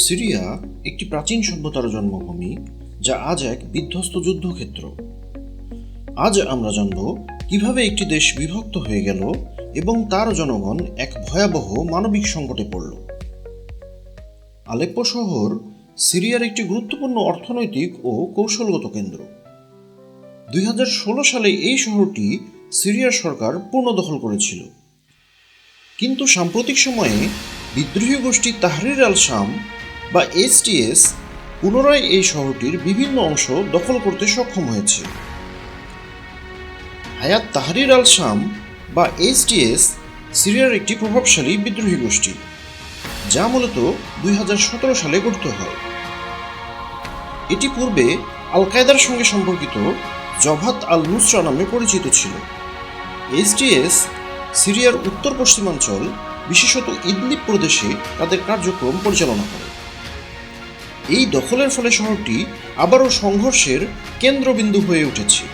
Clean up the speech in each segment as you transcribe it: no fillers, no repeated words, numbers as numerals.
Syria একটি প্রাচীন সভ্যতার জন্মভূমি, যা আজ এক বিধ্বস্ত যুদ্ধক্ষেত্র। আজ আমরা জানব কিভাবে একটি দেশ বিভক্ত হয়ে গেল এবং তার জনগণ এক ভয়াবহ মানবিক সংকটে পড়ল। আলেপ্পো শহর সিরিয়ার একটি গুরুত্বপূর্ণ অর্থনৈতিক ও কৌশলগত কেন্দ্র। 2016 সালে এই শহরটি সিরিয়ার সরকার পূর্ণ দখল করেছিল, কিন্তু সাম্প্রতিক সময়ে বিদ্রোহী গোষ্ঠী তাহরির আল শাম বা এসটিএস পুনরায় এই শহরটির বিভিন্ন অংশ দখল করতে সক্ষম হয়েছে। হায়াত তাহরির আল শাম বা এসটিএস সিরিয়ার একটি প্রভাবশালী বিদ্রোহী গোষ্ঠী, যা মূলত 2017 সালে গঠিত হয়। এটি পূর্বে আল কায়দার সঙ্গে সম্পর্কিত জভাত আল নুসরা নামে পরিচিত ছিল। এসটিএস সিরিয়ার উত্তর পশ্চিমাঞ্চল, বিশেষত ইদলিব প্রদেশে তাদের কার্যক্রম পরিচালনা করে। এই দখলের ফলে শহরটি আবারও সংঘর্ষের কেন্দ্রবিন্দু হয়ে উঠেছে।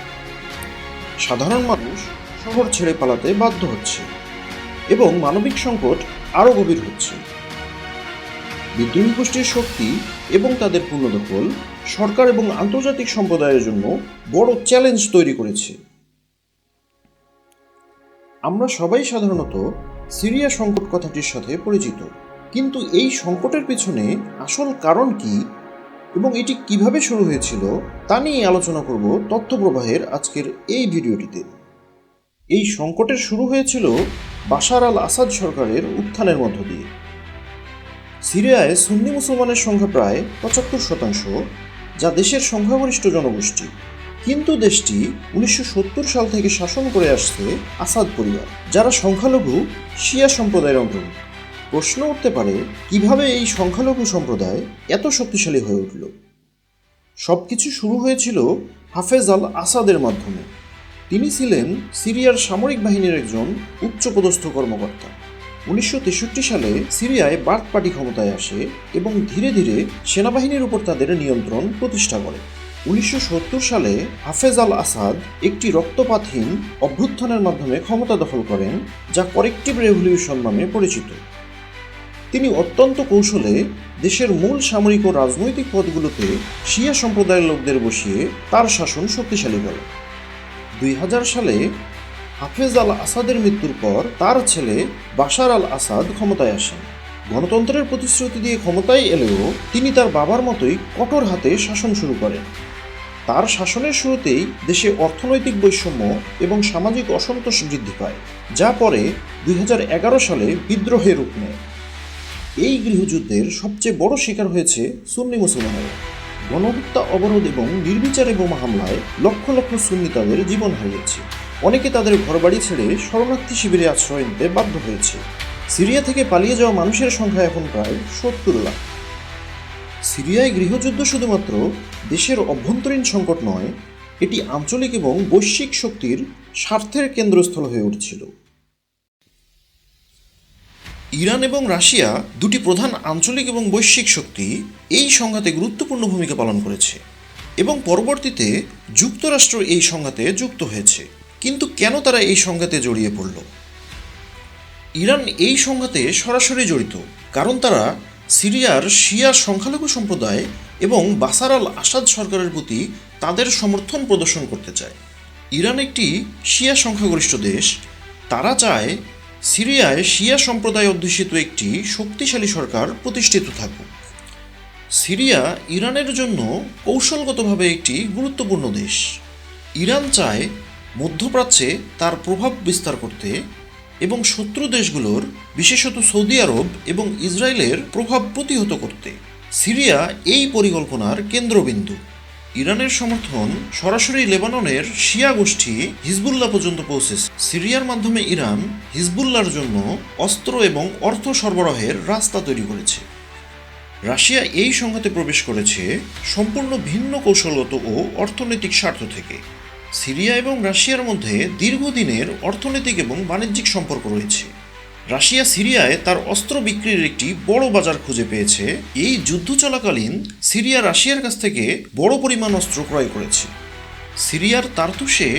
সাধারণ মানুষ শহর ছেড়ে পালাতে বাধ্য হচ্ছে এবং মানবিক সংকট আরও গভীর হচ্ছে। বিদ্রোহী গোষ্ঠীর শক্তি এবং তাদের পুনর্দখল সরকার এবং আন্তর্জাতিক সম্প্রদায়ের জন্য বড় চ্যালেঞ্জ তৈরি করেছে। আমরা সবাই সাধারণত সিরিয়া সংকট কথাটির সাথে পরিচিত, কিন্তু এই সংকটের পিছনে আসল কারণ কি এবং এটি কিভাবে শুরু হয়েছিল তা নিয়ে আলোচনা করব তথ্য প্রবাহের আজকের এই ভিডিওটিতে। এই সংকটের শুরু হয়েছিল বাশার আল আসাদ সরকারের উত্থানের মধ্য দিয়ে। সিরিয়ায় সুন্নি মুসলমানের সংখ্যা প্রায় 75%, যা দেশের সংখ্যাগরিষ্ঠ জনগোষ্ঠী, কিন্তু দেশটি 1970 সাল থেকে শাসন করে আসছে আসাদ পরিবার, যারা সংখ্যালঘু শিয়া সম্প্রদায়ের অন্তর্ভুক্ত। প্রশ্ন উঠতে পারে, কিভাবে এই সংখ্যালঘু সম্প্রদায় এত শক্তিশালী হয়ে উঠল? সবকিছু শুরু হয়েছিল হাফেজ আল আসাদের মাধ্যমে। তিনি ছিলেন সিরিয়ার সামরিক বাহিনীর একজন উচ্চপদস্থ কর্মকর্তা। 1963 সালে সিরিয়ায় বার্থ পার্টি ক্ষমতায় আসে এবং ধীরে ধীরে সেনাবাহিনীর উপর তাদের নিয়ন্ত্রণ প্রতিষ্ঠা করে। 1970 সালে হাফেজ আল আসাদ একটি রক্তপাতহীন অভ্যুত্থানের মাধ্যমে ক্ষমতা দখল করেন, যা করেক্টিভ রেভলিউশন নামে পরিচিত। তিনি অত্যন্ত কৌশলে দেশের মূল সামরিক ও রাজনৈতিক পদগুলোতে শিয়া সম্প্রদায়ের লোকদের বসিয়ে তার শাসন শক্তিশালী করেন। 2000 সালে হাফেজ আল আসাদের মৃত্যুর পর তার ছেলে বাশার আল আসাদ ক্ষমতায় আসেন। গণতন্ত্রের প্রতিশ্রুতি দিয়ে ক্ষমতায় এলেও তিনি তার বাবার মতোই কঠোর হাতে শাসন শুরু করেন। তার শাসনের শুরুতেই দেশে অর্থনৈতিক বৈষম্য এবং সামাজিক অসন্তোষ বৃদ্ধি পায়, যা পরে 2011 সালে বিদ্রোহের রূপ নেয়। এই গৃহযুদ্ধের সবচেয়ে বড় শিকার হয়েছে সুন্নি মুসলমানেরা। গণহত্যা, অবরোধ এবং নির্বিচারে বোমা হামলায় লক্ষ লক্ষ সুন্নি তাদের জীবন হারিয়েছে। অনেকে তাদের ঘরবাড়ি ছেড়ে শরণার্থী শিবিরে আশ্রয় নিতে বাধ্য হয়েছে। সিরিয়া থেকে পালিয়ে যাওয়া মানুষের সংখ্যা এখন প্রায় 70 লাখ। সিরিয়ায় গৃহযুদ্ধ শুধুমাত্র দেশের অভ্যন্তরীণ সংকট নয়, এটি আঞ্চলিক এবং বৈশ্বিক শক্তির স্বার্থের কেন্দ্রস্থল হয়ে উঠছিল। ইরান এবং রাশিয়া, দুটি প্রধান আঞ্চলিক এবং বৈশ্বিক শক্তি, এই সংঘাতে গুরুত্বপূর্ণ ভূমিকা পালন করেছে এবং পরবর্তীতে যুক্তরাষ্ট্র এই সংঘাতে যুক্ত হয়েছে। কিন্তু কেন তারা এই সংঘাতে জড়িয়ে পড়ল? ইরান এই সংঘাতে সরাসরি জড়িত কারণ তারা সিরিয়ার শিয়া সংখ্যালঘু সম্প্রদায় এবং বাশার আল আসাদ সরকারের প্রতি তাদের সমর্থন প্রদর্শন করতে চায়। ইরান একটি শিয়া সংখ্যাগরিষ্ঠ দেশ। তারা চায় সিরিয়ায় শিয়া সম্প্রদায় অধ্যুষিত একটি শক্তিশালী সরকার প্রতিষ্ঠিত থাকুক। সিরিয়া ইরানের জন্য কৌশলগতভাবে একটি গুরুত্বপূর্ণ দেশ। ইরান চায় মধ্যপ্রাচ্যে তার প্রভাব বিস্তার করতে এবং শত্রু দেশগুলোর, বিশেষত সৌদি আরব এবং ইসরায়েলের প্রভাব প্রতিহত করতে। সিরিয়া এই পরিকল্পনার কেন্দ্রবিন্দু। ইরানের সমর্থন সরাসরি লেবাননের শিয়া গোষ্ঠী হিজবুল্লাহ পর্যন্ত পৌঁছেছে। সিরিয়ার মাধ্যমে ইরান হিজবুল্লাহর জন্য অস্ত্র এবং অর্থ সরবরাহের রাস্তা তৈরি করেছে। রাশিয়া এই সংঘাতে প্রবেশ করেছে সম্পূর্ণ ভিন্ন কৌশলগত ও অর্থনৈতিক স্বার্থ থেকে। সিরিয়া এবং রাশিয়ার মধ্যে দীর্ঘদিনের অর্থনৈতিক এবং বাণিজ্যিক সম্পর্ক রয়েছে। রাশিয়া সিরিয়ায় তার অস্ত্র বিক্রির একটি বড় বাজার খুঁজে পেয়েছে। এই যুদ্ধ চলাকালীন সিরিয়া রাশিয়ার কাছ থেকে বড় পরিমাণ অস্ত্র ক্রয় করেছে। সিরিয়ার তারতুসে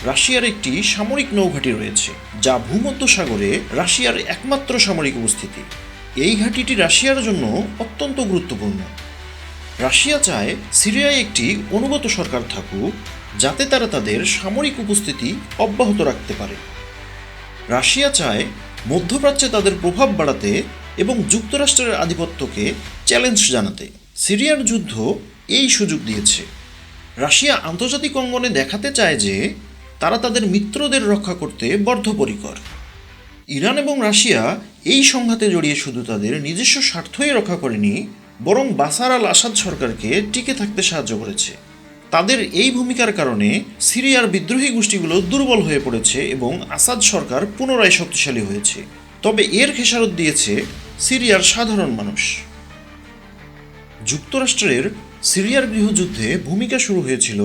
রাশিয়ার একটি সামরিক নৌঘাঁটি রয়েছে, যা ভূমধ্যসাগরে রাশিয়ার একমাত্র সামরিক উপস্থিতি। এই ঘাঁটিটি রাশিয়ার জন্য অত্যন্ত গুরুত্বপূর্ণ। রাশিয়া চায় সিরিয়ায় একটি অনুগত সরকার থাকুক, যাতে তারা তাদের সামরিক উপস্থিতি অব্যাহত রাখতে পারে। রাশিয়া চায় মধ্যপ্রাচ্যে তাদের প্রভাব বাড়াতে এবং যুক্তরাষ্ট্রের আধিপত্যকে চ্যালেঞ্জ জানাতে। সিরিয়ার যুদ্ধ এই সুযোগ দিয়েছে। রাশিয়া আন্তর্জাতিক অঙ্গনে দেখাতে চায় যে তারা তাদের মিত্রদের রক্ষা করতে বদ্ধপরিকর। ইরান এবং রাশিয়া এই সংঘাতে জড়িয়ে শুধু তাদের নিজস্ব স্বার্থই রক্ষা করেনি, বরং বাশার আল আসাদ সরকারকে টিকে থাকতে সাহায্য করেছে। তাদের এই ভূমিকার কারণে সিরিয়ার বিদ্রোহী গোষ্ঠীগুলো দুর্বল হয়ে পড়েছে এবং আসাদ সরকার পুনরায় শক্তিশালী হয়েছে। তবে এর খেসারত দিয়েছে সিরিয়ার সাধারণ মানুষ। যুক্তরাষ্ট্রের সিরিয়ার গৃহযুদ্ধে ভূমিকা শুরু হয়েছিল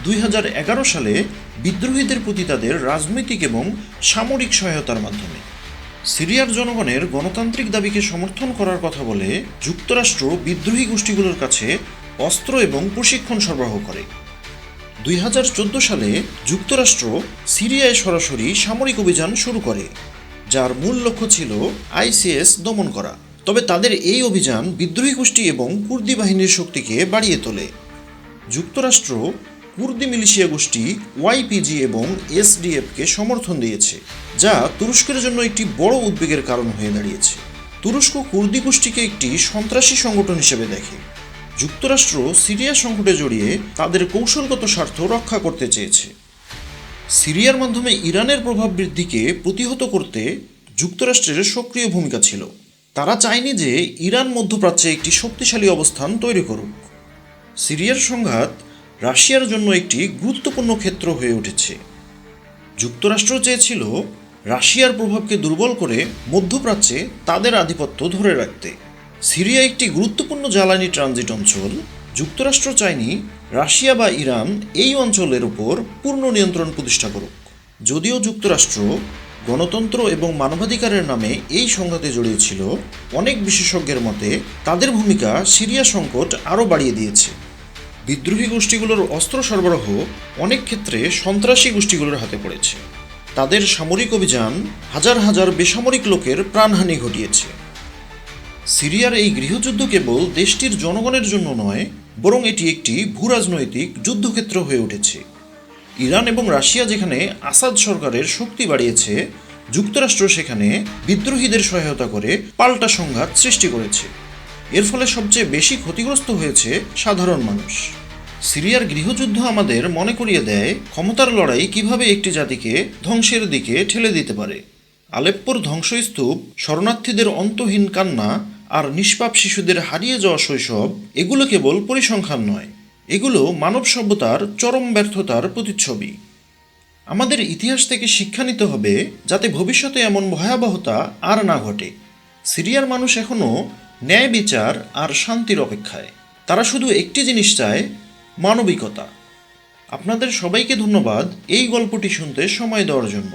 2011 সালে বিদ্রোহীদের প্রতি তাদের রাজনৈতিক এবং সামরিক সহায়তার মাধ্যমে। সিরিয়ার জনগণের গণতান্ত্রিক দাবিকে সমর্থন করার কথা বলে যুক্তরাষ্ট্র বিদ্রোহী গোষ্ঠীগুলোর কাছে অস্ত্র এবং প্রশিক্ষণ সরবরাহ করে। 2014 সালে যুক্তরাষ্ট্র সিরিয়ায় সরাসরি সামরিক অভিযান শুরু করে, যার মূল লক্ষ্য ছিল আইসিস দমন করা। তবে তাদের এই অভিযান বিদ্রোহী গোষ্ঠী এবং কুর্দি বাহিনীর শক্তিকে বাড়িয়ে তোলে। যুক্তরাষ্ট্র কুর্দি মিলিশিয়া গোষ্ঠী ওয়াইপিজি এবং এসডিএফকে সমর্থন দিয়েছে, যা তুরস্কের জন্য একটি বড় উদ্বেগের কারণ হয়ে দাঁড়িয়েছে। তুরস্ক কুর্দি গোষ্ঠীকে একটি সন্ত্রাসী সংগঠন হিসেবে দেখে। যুক্তরাষ্ট্র সিরিয়া সংকটে জড়িয়ে তাদের কৌশলগত স্বার্থ রক্ষা করতে চেয়েছে। সিরিয়ার মাধ্যমে ইরানের প্রভাব বৃদ্ধিকে প্রতিহত করতে যুক্তরাষ্ট্রের সক্রিয় ভূমিকা ছিল। তারা চায়নি যে ইরান মধ্যপ্রাচ্যে একটি শক্তিশালী অবস্থান তৈরি করুক। সিরিয়ার সংঘাত রাশিয়ার জন্য একটি গুরুত্বপূর্ণ ক্ষেত্র হয়ে উঠেছে। যুক্তরাষ্ট্র চেয়েছিল রাশিয়ার প্রভাবকে দুর্বল করে মধ্যপ্রাচ্যে তাদের আধিপত্য ধরে রাখতে। সিরিয়া একটি গুরুত্বপূর্ণ জ্বালানি ট্রানজিট অঞ্চল। যুক্তরাষ্ট্র চায়নি রাশিয়া বা ইরান এই অঞ্চলের উপর পূর্ণ নিয়ন্ত্রণ প্রতিষ্ঠা করুক। যদিও যুক্তরাষ্ট্র গণতন্ত্র এবং মানবাধিকারের নামে এই সংঘাতে জড়িয়েছিল, অনেক বিশেষজ্ঞের মতে তাদের ভূমিকা সিরিয়া সংকট আরও বাড়িয়ে দিয়েছে। বিদ্রোহী গোষ্ঠীগুলোর অস্ত্র সরবরাহ অনেক ক্ষেত্রে সন্ত্রাসী গোষ্ঠীগুলোর হাতে পড়েছে। তাদের সামরিক অভিযান হাজার হাজার বেসামরিক লোকের প্রাণহানি ঘটিয়েছে। সিরিয়ার এই গৃহযুদ্ধ কেবল দেশটির জনগণের জন্য নয়, বরং এটি একটি ভূরাজনৈতিক যুদ্ধক্ষেত্র হয়ে উঠেছে। ইরান এবং রাশিয়া যেখানে আসাদ সরকারের শক্তি বাড়িয়েছে, যুক্তরাষ্ট্র সেখানে বিদ্রোহীদের সহায়তা করে পাল্টা সংঘাত সৃষ্টি করেছে। এর ফলে সবচেয়ে বেশি ক্ষতিগ্রস্ত হয়েছে সাধারণ মানুষ। সিরিয়ার গৃহযুদ্ধ আমাদের মনে করিয়ে দেয় ক্ষমতার লড়াই কিভাবে একটি জাতিকে ধ্বংসের দিকে ঠেলে দিতে পারে। আলেপ্পোর ধ্বংসস্তূপ, শরণার্থীদের অন্তহীন কান্না আর নিষ্পাপ শিশুদের হারিয়ে যাওয়া শৈশব, এগুলো কেবল পরিসংখ্যান নয়, এগুলো মানব সভ্যতার চরম ব্যর্থতার প্রতিচ্ছবি। আমাদের ইতিহাস থেকে শিক্ষা নিতে হবে, যাতে ভবিষ্যতে এমন ভয়াবহতা আর না ঘটে। সিরিয়ার মানুষ এখনও ন্যায় বিচার আর শান্তির অপেক্ষায়। তারা শুধু একটি জিনিস চায়, মানবিকতা। আপনাদের সবাইকে ধন্যবাদ এই গল্পটি শুনতে সময় দেওয়ার জন্য।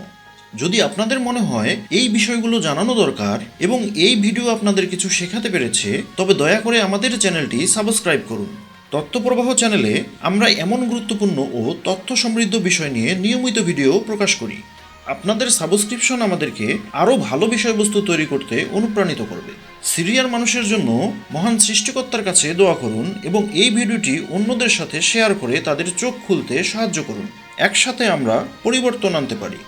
যদি আপনাদের মনে হয় এই বিষয়গুলো জানানো দরকার এবং এই ভিডিও আপনাদের কিছু শেখাতে পেরেছে, তবে দয়া করে আমাদের চ্যানেলটি সাবস্ক্রাইব করুন। তথ্যপ্রবাহ চ্যানেলে আমরা এমন গুরুত্বপূর্ণ ও তথ্য সমৃদ্ধ বিষয় নিয়ে নিয়মিত ভিডিও প্রকাশ করি। আপনাদের সাবস্ক্রিপশন আমাদেরকে আরও ভালো বিষয়বস্তু তৈরি করতে অনুপ্রাণিত করবে। সিরিয়ার মানুষের জন্য মহান সৃষ্টিকর্তার কাছে দোয়া করুন এবং এই ভিডিওটি অন্যদের সাথে শেয়ার করে তাদের চোখ খুলতে সাহায্য করুন। একসাথে আমরা পরিবর্তন আনতে পারি।